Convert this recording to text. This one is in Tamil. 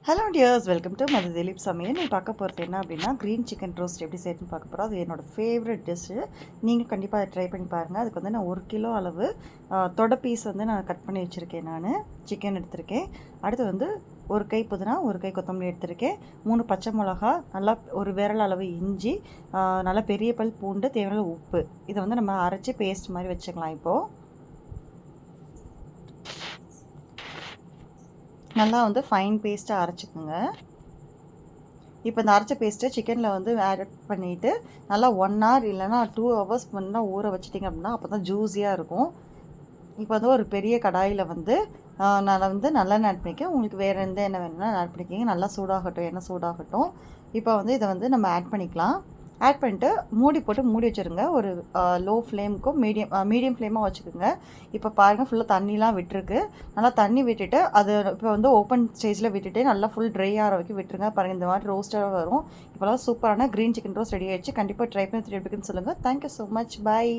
ஹலோ டியர்ஸ், வெல்கம் டு மது திலீப் சமையல். நீ பார்க்க போகிறது என்ன அப்படின்னா, க்ரீன் சிக்கன் ரோஸ்ட் எப்படி செய்யணும்னு பார்க்க போகிறோம். அது என்னோடய ஃபேவரட் டிஷ்ஷு. நீங்கள் கண்டிப்பாக அதை ட்ரை பண்ணி பாருங்கள். அதுக்கு வந்து நான் 1 கிலோ அளவு தொடை பீஸ் வந்து நான் கட் பண்ணி வச்சுருக்கேன். நான் சிக்கன் எடுத்திருக்கேன். அடுத்து வந்து 1 கை புதினா, 1 கை கொத்தமல்லி எடுத்திருக்கேன். 3 பச்சை மிளகா, நல்லா ஒரு விரல் அளவு இஞ்சி, நல்லா பெரிய பல் பூண்டு, தேவையான உப்பு. இதை வந்து நம்ம அரைச்சி பேஸ்ட் மாதிரி வச்சுக்கலாம். இப்போது நல்லா வந்து ஃபைன் பேஸ்ட்டாக அரைச்சிக்கோங்க. இப்போ இந்த அரைச்ச பேஸ்ட்டை சிக்கனில் வந்து ஆட் பண்ணிவிட்டு நல்லா 1 ஹவர் இல்லைனா 2 ஹவர்ஸ் முன்னா ஊற வச்சிட்டிங்க அப்படின்னா அப்போ தான் ஜூஸியாக இருக்கும். இப்போ வந்து ஒரு பெரிய கடாயில் வந்து நான் வந்து நல்லெண்ணெய் ஆட் பண்ணிக்கேன். உங்களுக்கு வேறு எந்த எண்ணெய் வேணும்னா ஆட் பண்ணிக்கிங்க. நல்லா சூடாகட்டும், எண்ணெய் சூடாகட்டும். இப்போ வந்து இதை வந்து நம்ம ஆட் பண்ணிக்கலாம். ஆட் பண்ணிட்டு மூடி போட்டு மூடி வச்சுருங்க. ஒரு லோ ஃப்ளேமுக்கும் மீடியம் ஃப்ளேமாக வச்சுக்கோங்க. இப்போ பாருங்கள், ஃபுல்லாக தண்ணிலாம் விட்டுருக்கு. நல்லா தண்ணி விட்டுட்டு அது இப்போ வந்து ஓப்பன் ஸ்டேஜில் விட்டுட்டு நல்லா ஃபுல் ட்ரை ஆகிற வரைக்கும் விட்டுருங்க. பாருங்கள், இந்த மாதிரி ரோஸ்ட்டாக வரும். இப்போலாம் சூப்பரான க்ரீன் சிக்கன் ரோஸ்ட் ரெடி ஆகிடுச்சு. கண்டிப்பாக ட்ரை பண்ணி எப்படி இருக்குன்னு சொல்லுங்கள். Thank you so much. பாய்.